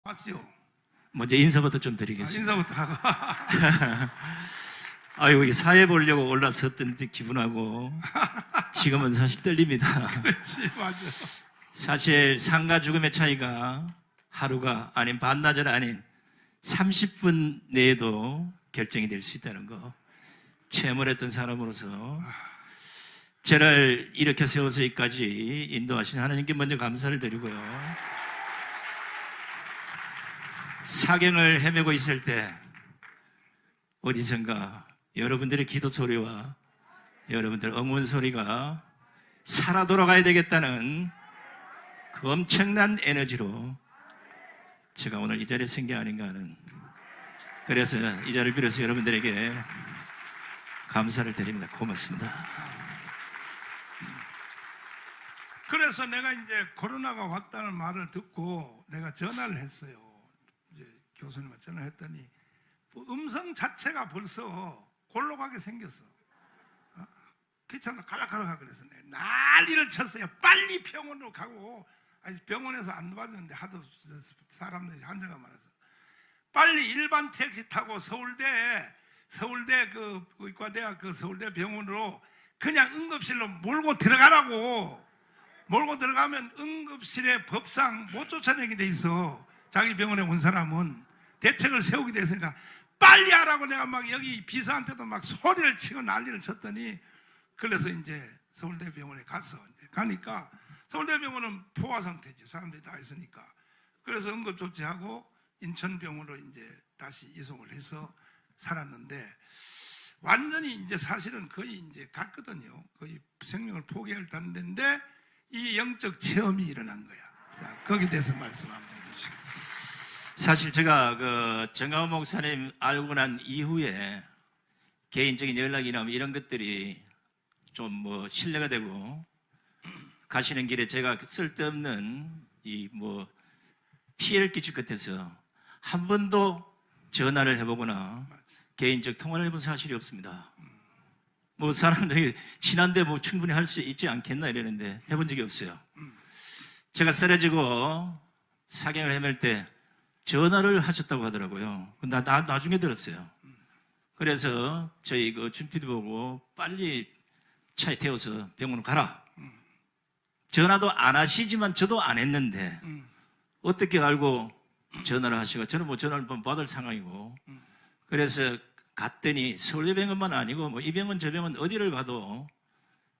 맞죠? 먼저 인사부터 좀 드리겠습니다. 인사부터 하고. 아이고, 이게 사회 보려고 올라섰던 기분하고 지금은 사실 떨립니다. 그렇지, 맞아. 사실 삶과 죽음의 차이가 하루가 아닌 반나절 아닌 30분 내에도 결정이 될 수 있다는 거 체험을 했던 사람으로서 저를 이렇게 세워서 여기까지 인도하신 하나님께 먼저 감사를 드리고요. 사경을 헤매고 있을 때 어디선가 여러분들의 기도 소리와 여러분들의 응원 소리가 살아 돌아가야 되겠다는 그 엄청난 에너지로 제가 오늘 이 자리에 선 게 아닌가 하는, 그래서 이 자리를 빌어서 여러분들에게 감사를 드립니다. 고맙습니다. 그래서 내가 이제 코로나가 왔다는 말을 듣고 내가 전화를 했어요. 이제 교수님한테 전화를 했더니 음성 자체가 벌써 골로 가게 생겼어. 귀찮다 갈락갈락 그래서 내가 난리를 쳤어요. 빨리 병원으로 가고, 아니 병원에서 안 받았는데 하도 사람들이 환자가 많아서 빨리 일반 택시 타고 서울대 그 의과대학 그 서울대 병원으로 그냥 응급실로 몰고 들어가라고. 몰고 들어가면 응급실에 법상 못 쫓아내게 돼 있어. 자기 병원에 온 사람은 대책을 세우게 돼 있으니까 빨리 하라고 내가 막 여기 비서한테도 막 소리를 치고 난리를 쳤더니, 그래서 이제 서울대 병원에 갔어. 이제 가니까 서울대 병원은 포화 상태지. 사람들이 다 있으니까. 그래서 응급 조치하고 인천병원으로 이제 다시 이송을 해서 살았는데, 완전히 이제 사실은 거의 이제 갔거든요. 거의 생명을 포기할 단계인데 이 영적 체험이 일어난 거야. 자, 거기에 대해서 말씀 한번 해주시고. 사실 제가 그 정가훈 목사님 알고 난 이후에 개인적인 연락이나 이런 것들이 좀 뭐 신뢰가 되고, 가시는 길에 제가 쓸데없는 이 뭐 피해를 끼칠 것 같아서 한 번도 전화를 해보거나 개인적 통화를 해본 사실이 없습니다. 뭐 사람들이 친한데 뭐 충분히 할 수 있지 않겠나 이러는데 해본 적이 없어요. 제가 쓰러지고 사경을 헤맬 때 전화를 하셨다고 하더라고요. 나중에 들었어요. 그래서 저희 그 준피도 보고 빨리 차에 태워서 병원으로 가라. 전화도 안 하시지만 저도 안 했는데 어떻게 알고 전화를 하시고, 저는 뭐 전화를 받을 상황이고, 그래서 갔더니 서울대병원만 아니고 뭐 이 병원 저 병원 어디를 가도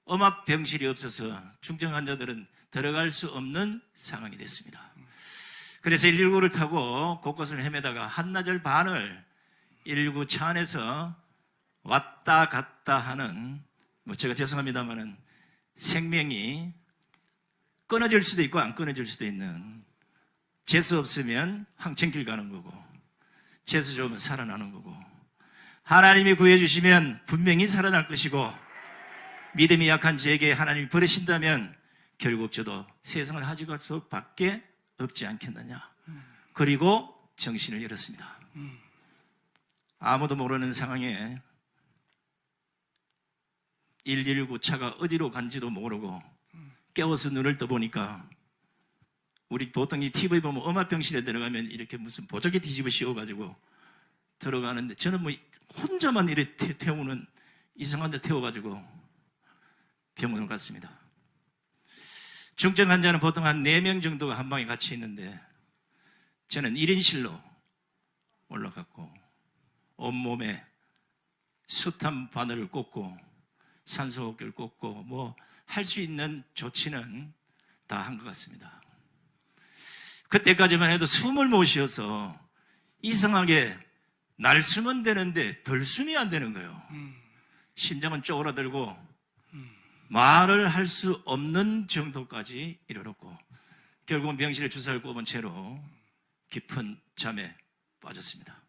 엄합 병실이 없어서 중증 환자들은 들어갈 수 없는 상황이 됐습니다. 그래서 119를 타고 곳곳을 헤매다가 한나절 반을 119 차 안에서 왔다 갔다 하는, 뭐 제가 죄송합니다만은 생명이 끊어질 수도 있고 안 끊어질 수도 있는, 재수 없으면 황천길 가는 거고 재수 좋으면 살아나는 거고, 하나님이 구해주시면 분명히 살아날 것이고, 믿음이 약한 저에게 하나님이 버리신다면 결국 저도 세상을 가져갈 수밖에 없지 않겠느냐. 그리고 정신을 잃었습니다. 아무도 모르는 상황에 119 차가 어디로 간지도 모르고 깨워서 눈을 떠보니까, 우리 보통 이 TV 보면 엄합병실에 들어가면 이렇게 무슨 보자기 뒤집어 씌워가지고 들어가는데, 저는 뭐 혼자만 이렇게 태우는 이상한 데 태워가지고 병원을 갔습니다. 중증 환자는 보통 한 4명 정도가 한 방에 같이 있는데 저는 1인실로 올라갔고, 온몸에 숱한 바늘을 꽂고 산소호흡기를 꽂고 뭐 할 수 있는 조치는 다 한 것 같습니다. 그때까지만 해도 숨을 못 쉬어서 이상하게 날숨은 되는데 덜숨이 안 되는 거예요. 심장은 쪼그라들고 말을 할 수 없는 정도까지 이르렀고, 결국은 병실에 주사를 꼽은 채로 깊은 잠에 빠졌습니다.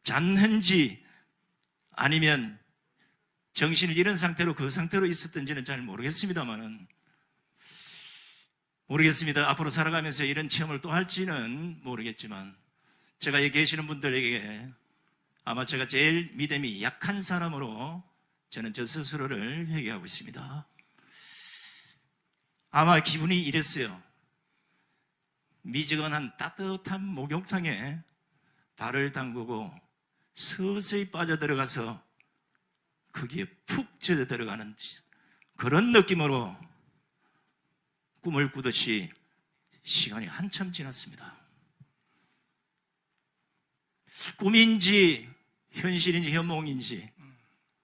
잤는지 아니면 정신을 잃은 상태로 그 상태로 있었던지는 잘 모르겠습니다만은, 모르겠습니다. 앞으로 살아가면서 이런 체험을 또 할지는 모르겠지만, 제가 여기 계시는 분들에게 아마 제가 제일 믿음이 약한 사람으로 저는 저 스스로를 회개하고 있습니다. 아마 기분이 이랬어요. 미지근한 따뜻한 목욕탕에 발을 담그고 서서히 빠져들어가서 거기에 푹 젖어 들어가는 그런 느낌으로 꿈을 꾸듯이 시간이 한참 지났습니다. 꿈인지 현실인지 현몽인지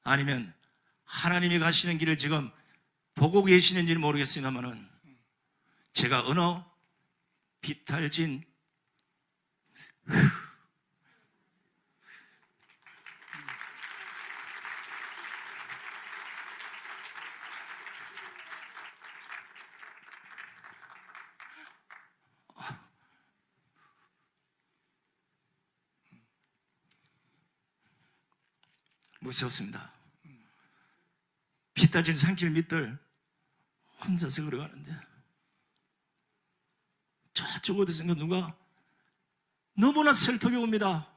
아니면 하나님이 가시는 길을 지금 보고 계시는지는 모르겠습니다만은 제가 어느 비탈진 무서웠습니다. 비탈진 산길 밑을 혼자서 걸어가는데 저쪽 어디선가 누가 너무나 슬프게 옵니다.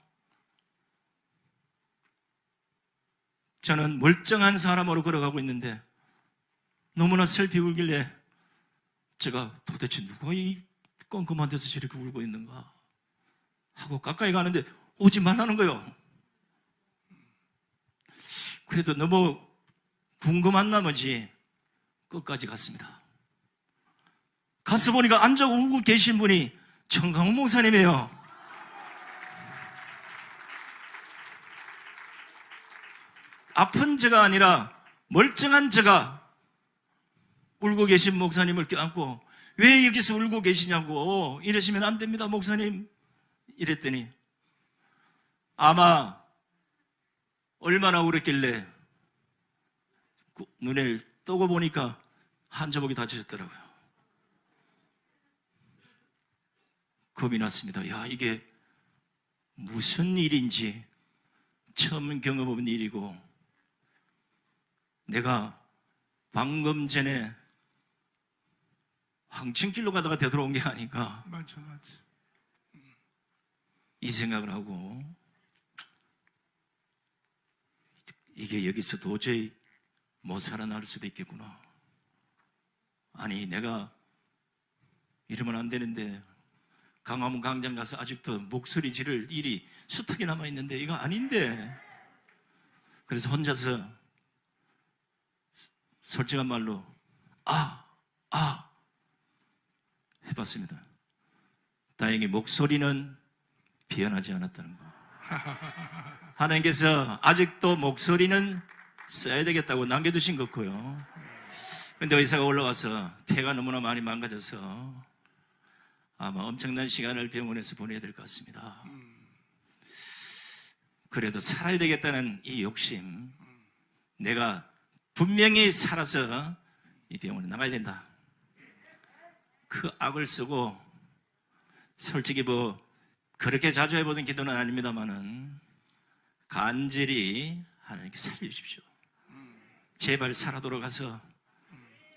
저는 멀쩡한 사람으로 걸어가고 있는데 너무나 슬피 울길래 제가 도대체 누가 이 껌껌한 데서 저렇게 울고 있는가 하고 가까이 가는데 오지 말라는 거예요. 그래도 너무 궁금한 나머지 끝까지 갔습니다. 가서 보니까 앉아 울고 계신 분이 정강훈 목사님이에요. 아픈 제가 아니라 멀쩡한 제가 울고 계신 목사님을 껴안고 왜 여기서 울고 계시냐고 이러시면 안 됩니다 목사님 이랬더니 아마 얼마나 울었길래 눈을 뜨고 보니까 한자복이 다쳐졌더라고요. 겁이 났습니다. 야, 이게 무슨 일인지 처음 경험해본 일이고 내가 방금 전에 황천길로 가다가 되돌아온 게 아닌가 맞죠. 이 생각을 하고 이게 여기서 도저히 못 살아날 수도 있겠구나. 아니 내가 이러면 안 되는데 강화문 광장 가서 아직도 목소리 지를 일이 수턱이 남아있는데 이거 아닌데 그래서 혼자서 솔직한 말로 해봤습니다. 다행히 목소리는 변하지 않았다는 거. 하나님께서 아직도 목소리는 써야 되겠다고 남겨두신 거고요. 근데 의사가 올라와서 폐가 너무나 많이 망가져서 아마 엄청난 시간을 병원에서 보내야 될 것 같습니다. 그래도 살아야 되겠다는 이 욕심, 내가 분명히 살아서 이 병원에 나가야 된다. 그 악을 쓰고 솔직히 그렇게 자주 해보던 기도는 아닙니다만은 간절히 하나님께 살려주십시오. 제발 살아 돌아가서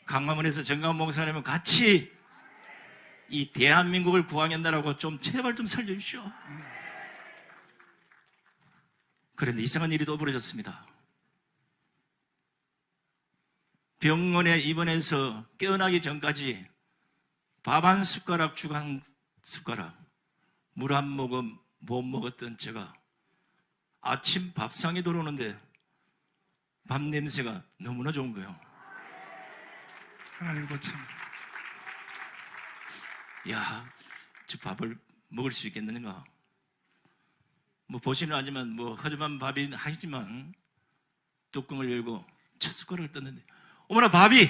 강화문에서 정강훈 목사님은 같이 이 대한민국을 구하겠다라고 좀 제발 좀 살려주십시오. 그런데 이상한 일이 또 벌어졌습니다. 병원에 입원해서 깨어나기 전까지 밥 한 숟가락, 죽 한 숟가락, 물 한 모금 못 먹었던 제가 아침 밥상에 들어오는데 밥 냄새가 너무나 좋은 거예요. 하나님 고침. 야, 저 밥을 먹을 수 있겠는가? 보시는 하지만 허접한 밥이 하지만 뚜껑을 열고 첫 숟가락을 떴는데 어머나 밥이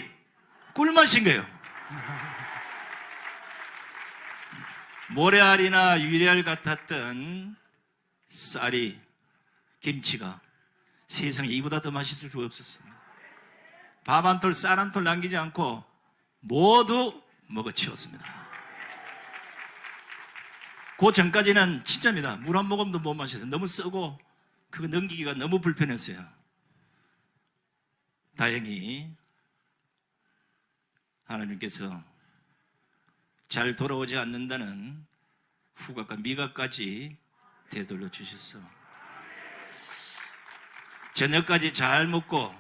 꿀맛인 거예요. 모래알이나 유리알 같았던 쌀이 김치가 세상에 이보다 더 맛있을 수가 없었습니다. 밥 한 톨, 쌀 한 톨 남기지 않고 모두 먹어치웠습니다. 그 전까지는 진짜입니다. 물 한 모금도 못 마셨어요. 너무 쓰고 그거 넘기기가 너무 불편했어요. 다행히 하나님께서 잘 돌아오지 않는다는 후각과 미각까지 되돌려 주셨어. 저녁까지 잘 먹고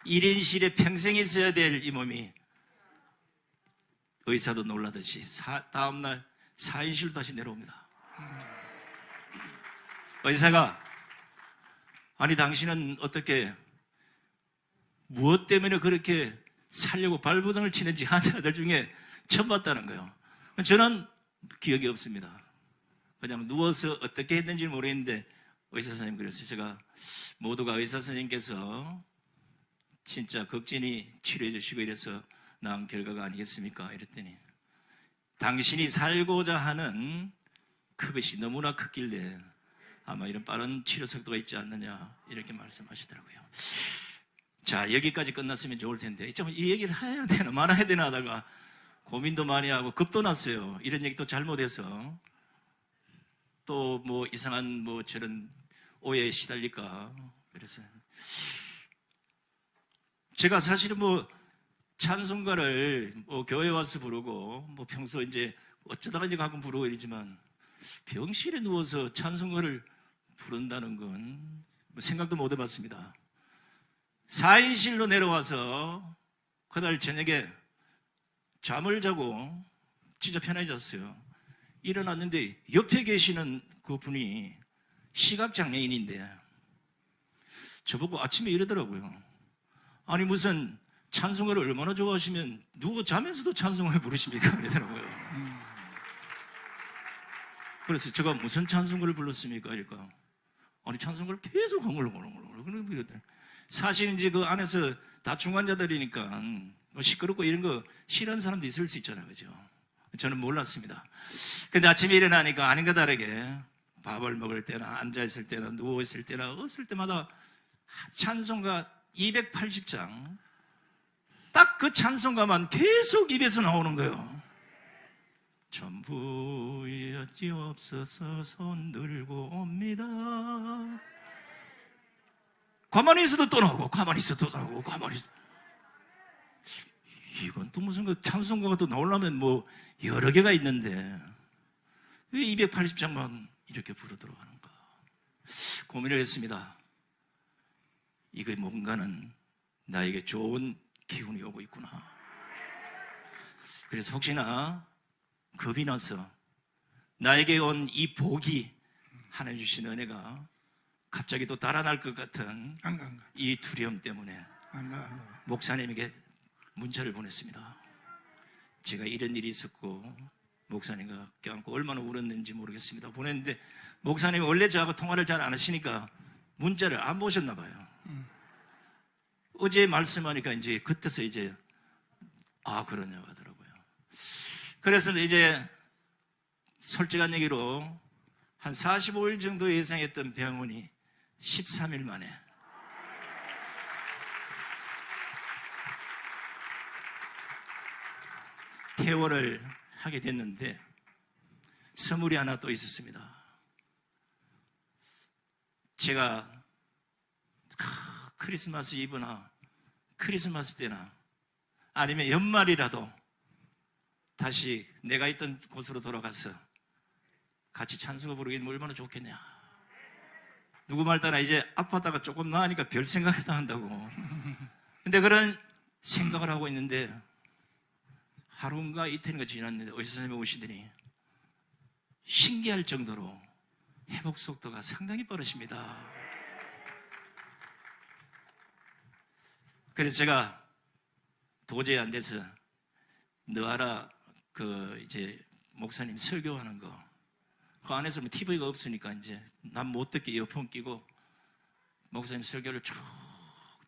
1인실에 평생 있어야 될 이 몸이 의사도 놀라듯이 다음날 4인실로 다시 내려옵니다. 의사가 아니 당신은 어떻게 무엇 때문에 그렇게 살려고 발부등을 치는지 환자들 중에 처음 봤다는 거예요. 저는 기억이 없습니다. 그냥 누워서 어떻게 했는지 모르겠는데 의사 선생님 그랬어요. 제가 모두가 의사 선생님께서 진짜 극진히 치료해 주시고 이래서 나온 결과가 아니겠습니까? 이랬더니 당신이 살고자 하는 그것이 너무나 컸길래 아마 이런 빠른 치료 속도가 있지 않느냐 이렇게 말씀하시더라고요. 자, 여기까지 끝났으면 좋을 텐데 좀 이 얘기를 해야 되나 말아야 되나 하다가 고민도 많이 하고 겁도 났어요. 이런 얘기 또 잘못해서 또 뭐 이상한 뭐 저런 오해에 시달릴까. 그래서 제가 사실은 뭐 찬송가를 뭐 교회 와서 부르고 뭐 평소 이제 어쩌다가 이제 가끔 부르고 이러지만 병실에 누워서 찬송가를 부른다는 건 뭐 생각도 못 해봤습니다. 4인실로 내려와서 그날 저녁에 잠을 자고 진짜 편해졌어요. 일어났는데 옆에 계시는 그 분이 시각장애인인데 저보고 아침에 이러더라고요. 아니 무슨 찬송가를 얼마나 좋아하시면 누워 자면서도 찬송가를 부르십니까? 그러더라고요. 그래서 제가 무슨 찬송가를 불렀습니까? 그러니까 아니 찬송가를 계속 흥얼흥얼 사실 이제 그 안에서 다중 환자들이니까 뭐 시끄럽고 이런 거 싫어하는 사람도 있을 수 있잖아요. 그죠? 저는 몰랐습니다. 근데 아침에 일어나니까 아닌가 다르게 밥을 먹을 때나 앉아있을 때나 누워있을 때나 어을 때마다 찬송가 280장 딱 그 찬송가만 계속 입에서 나오는 거예요. 전부였지없어서 손 들고 옵니다. 가만히 있어도 또 나오고 가만히 있어도 또 나오고 가만히 있어도. 이건 또 무슨 그 찬송가가 또 나오려면 뭐 여러 개가 있는데 왜 280장만 이렇게 부르도록 하는가 고민을 했습니다. 이거 뭔가는 나에게 좋은 기운이 오고 있구나. 그래서 혹시나 겁이 나서 나에게 온 이 복이 하나님 주신 은혜가 갑자기 또 달아날 것 같은 이 두려움 때문에 목사님에게 문자를 보냈습니다. 제가 이런 일이 있었고 목사님과 껴안고 얼마나 울었는지 모르겠습니다. 보냈는데 목사님이 원래 저하고 통화를 잘 안 하시니까 문자를 안 보셨나 봐요. 어제 말씀하니까 이제 그때서 이제 그러냐고 하더라고요. 그래서 이제 솔직한 얘기로 한 45일 정도 예상했던 병원이 13일 만에 퇴원을 하게 됐는데 선물이 하나 또 있었습니다. 제가 크리스마스 이브나 크리스마스 때나 아니면 연말이라도 다시 내가 있던 곳으로 돌아가서 같이 찬송가 부르기 얼마나 좋겠냐. 누구 말 따나 이제 아파다가 조금 나으니까 별 생각을 다 한다고. 근데 그런 생각을 하고 있는데 하루인가 이틀인가 지났는데 의사 선생님이 오시더니 신기할 정도로 회복 속도가 상당히 빠르십니다. 그래서 제가 도저히 안 돼서 너 알아 그 이제 목사님 설교하는 거 그 안에서 뭐 TV가 없으니까 이제 난 못 듣게 이어폰 끼고 목사님 설교를 쭉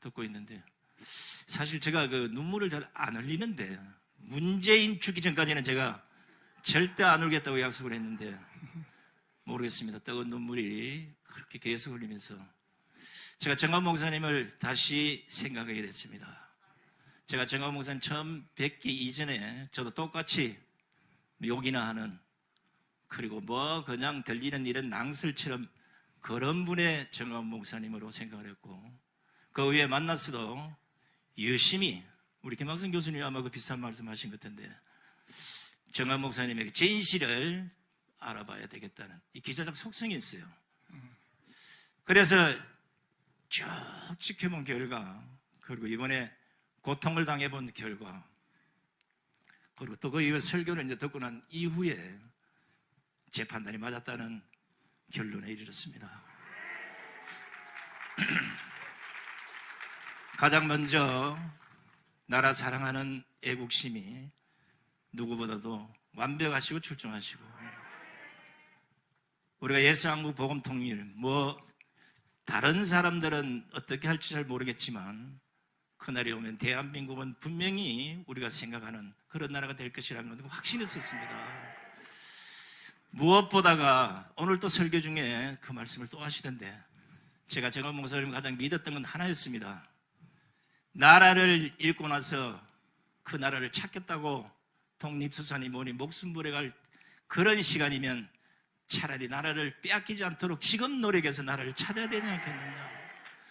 듣고 있는데 사실 제가 그 눈물을 잘 안 흘리는데 문재인 죽기 전까지는 제가 절대 안 울겠다고 약속을 했는데 모르겠습니다. 뜨거운 눈물이 그렇게 계속 흘리면서 제가 정한 목사님을 다시 생각하게 됐습니다. 제가 정한 목사님 처음 뵙기 이전에 저도 똑같이 욕이나 하는 그리고 뭐 그냥 들리는 이런 낭설처럼 그런 분의 정한 목사님으로 생각을 했고 그 후에 만났어도 열심히 우리 김학성 교수님이 아마 그 비슷한 말씀 하신 것 같은데 정한 목사님에게 진실을 알아봐야 되겠다는 이 기자적 속성이 있어요. 그래서 쭉 지켜본 결과 그리고 이번에 고통을 당해본 결과 그리고 또 그 이후 설교를 이제 듣고 난 이후에 제 판단이 맞았다는 결론에 이르렀습니다. 가장 먼저 나라 사랑하는 애국심이 누구보다도 완벽하시고 출중하시고, 우리가 예수한국 복음 통일, 다른 사람들은 어떻게 할지 잘 모르겠지만 그날이 오면 대한민국은 분명히 우리가 생각하는 그런 나라가 될 것이라는 걸 확신했었습니다. 무엇보다가 오늘 또 설교 중에 그 말씀을 또 하시던데, 제가 정원 목사님 가장 믿었던 건 하나였습니다. 나라를 잃고 나서 그 나라를 찾겠다고 독립수산이 뭐니 목숨 버려갈 그런 시간이면 차라리 나라를 빼앗기지 않도록 지금 노력해서 나라를 찾아야 되지 않겠느냐.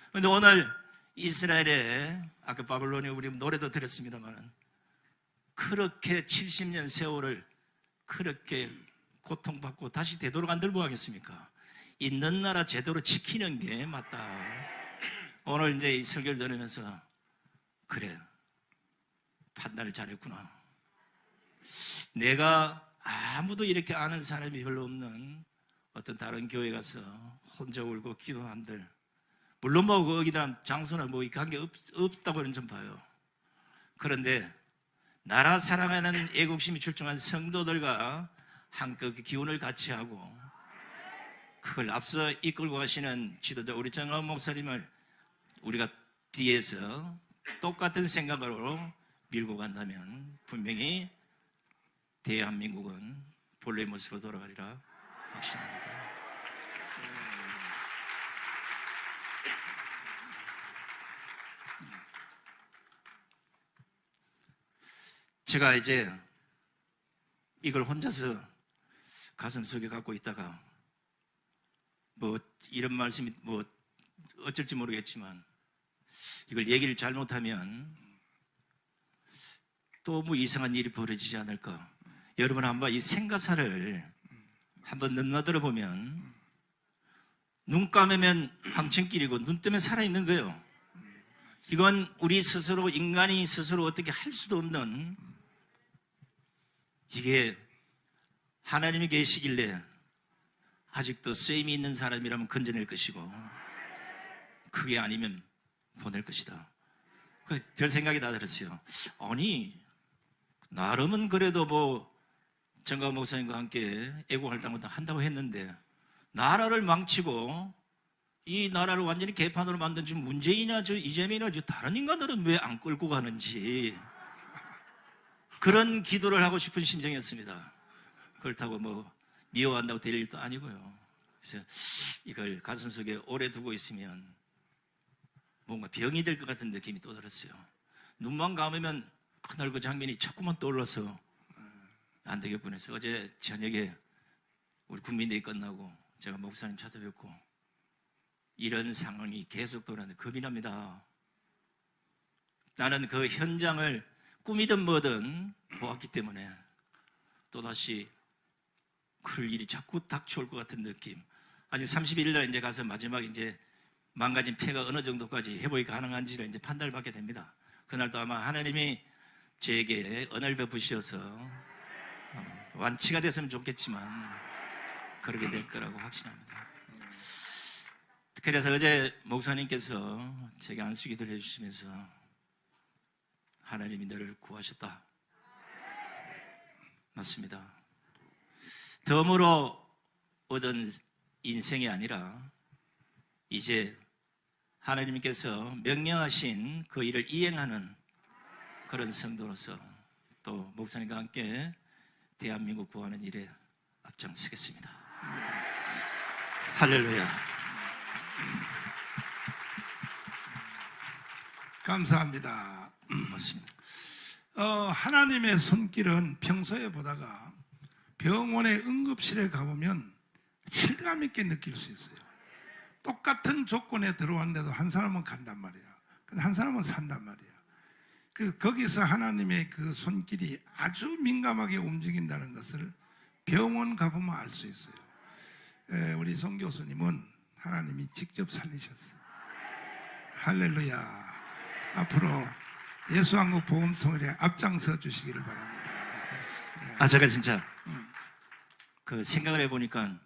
그런데 오늘 이스라엘에, 아까 바벨론에 우리 노래도 들었습니다만, 그렇게 70년 세월을 그렇게 고통받고 다시 되도록 안 들고 하겠습니까? 있는 나라 제대로 지키는 게 맞다. 오늘 이제 이 설교를 들으면서, 그래, 판단을 잘했구나. 내가 아무도 이렇게 아는 사람이 별로 없는 어떤 다른 교회 가서 혼자 울고 기도한들, 물론 거기다 장소나 관계 없다고는 좀 봐요. 그런데 나라 사랑하는 애국심이 출중한 성도들과 한껏 기운을 같이 하고 그걸 앞서 이끌고 가시는 지도자 우리 정원 목사님을 우리가 뒤에서 똑같은 생각으로 밀고 간다면 분명히 대한민국은 본래의 모습으로 돌아가리라 확신합니다. 제가 이제 이걸 혼자서 가슴속에 갖고 있다가 이런 말씀이 어쩔지 모르겠지만 이걸 얘기를 잘못하면 또 이상한 일이 벌어지지 않을까. 여러분 한번 이 생가사를 한번 넘나들어 보면 눈 감으면 황천길이고 눈 뜨면 살아있는 거예요. 이건 우리 스스로, 인간이 스스로 어떻게 할 수도 없는, 이게 하나님이 계시길래 아직도 쓰임이 있는 사람이라면 건져낼 것이고 그게 아니면 보낼 것이다. 별 생각이 다 들었어요. 아니, 나름은 그래도 정강 목사님과 함께 애국활동을 한다고 했는데 나라를 망치고 이 나라를 완전히 개판으로 만든 지금 문재인이나 이재명이나 다른 인간들은 왜 안 끌고 가는지 그런 기도를 하고 싶은 심정이었습니다. 그렇다고 미워한다고 될 일도 아니고요. 그래서 이걸 가슴속에 오래 두고 있으면 뭔가 병이 될 것 같은 느낌이 또 들었어요. 눈만 감으면 그날 그 장면이 자꾸만 떠올라서 안 되겠구나 해서 어제 저녁에 우리 국민대회 끝나고 제가 목사님 찾아뵙고 이런 상황이 계속 돌아오는데 겁이 납니다. 나는 그 현장을 꿈이든 뭐든 보았기 때문에 또다시 그럴 일이 자꾸 닥쳐올 것 같은 느낌. 아직 31일 날 이제 가서 마지막 이제 망가진 폐가 어느 정도까지 회복이 가능한지를 이제 판단을 받게 됩니다. 그날도 아마 하나님이 제게 은혜를 베푸셔서 완치가 됐으면 좋겠지만 그렇게 될 거라고 확신합니다. 그래서 어제 목사님께서 제게 안수기도를 해주시면서 하나님이 너를 구하셨다. 맞습니다. 덤으로 얻은 인생이 아니라 이제 하나님께서 명령하신 그 일을 이행하는 그런 성도로서 또 목사님과 함께 대한민국 구하는 일에 앞장서겠습니다. 할렐루야. 감사합니다. 맞습니다. 하나님의 손길은 평소에 보다가 병원의 응급실에 가보면 실감 있게 느낄 수 있어요. 똑같은 조건에 들어왔는데도 한 사람은 간단 말이야. 근데 한 사람은 산단 말이야. 거기서 하나님의 그 손길이 아주 민감하게 움직인다는 것을 병원 가보면 알 수 있어요. 우리 송 교수님은 하나님이 직접 살리셨어요. 할렐루야. 앞으로 예수한국 복음통일에 앞장서 주시기를 바랍니다. 제가 진짜 그 생각을 해보니까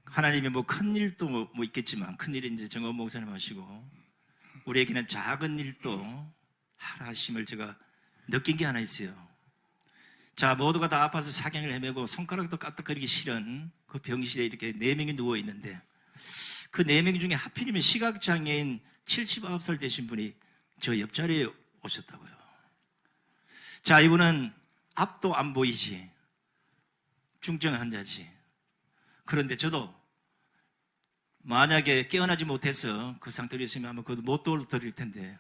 하나님이 뭐 큰 일도 뭐 있겠지만 큰 일이 이제 정원 목사님 하시고 우리에게는 작은 일도 하라 하심을 제가 느낀 게 하나 있어요. 자, 모두가 다 아파서 사경을 헤매고 손가락도 까딱거리기 싫은 그 병실에 이렇게 4명이 누워 있는데 그 4명 중에 하필이면 시각장애인 79살 되신 분이 저 옆자리에 오셨다고요. 자, 이분은 앞도 안 보이지. 중증 환자지. 그런데 저도 만약에 깨어나지 못해서 그 상태로 있으면 아마 그것도 못 도와드릴 텐데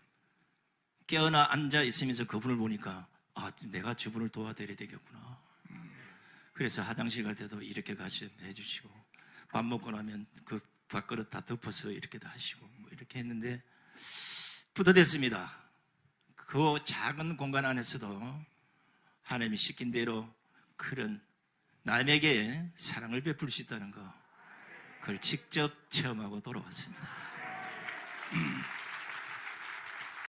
깨어나 앉아 있으면서 그분을 보니까 아, 내가 저분을 도와드려야 되겠구나. 그래서 화장실 갈 때도 이렇게 같이 해주시고 밥 먹고 나면 그 밥그릇 다 덮어서 이렇게 다 하시고 뭐 이렇게 했는데 뿌듯했습니다. 그 작은 공간 안에서도 하나님이 시킨 대로 그런 남에게 사랑을 베풀 수 있다는 거 그걸 직접 체험하고 돌아왔습니다.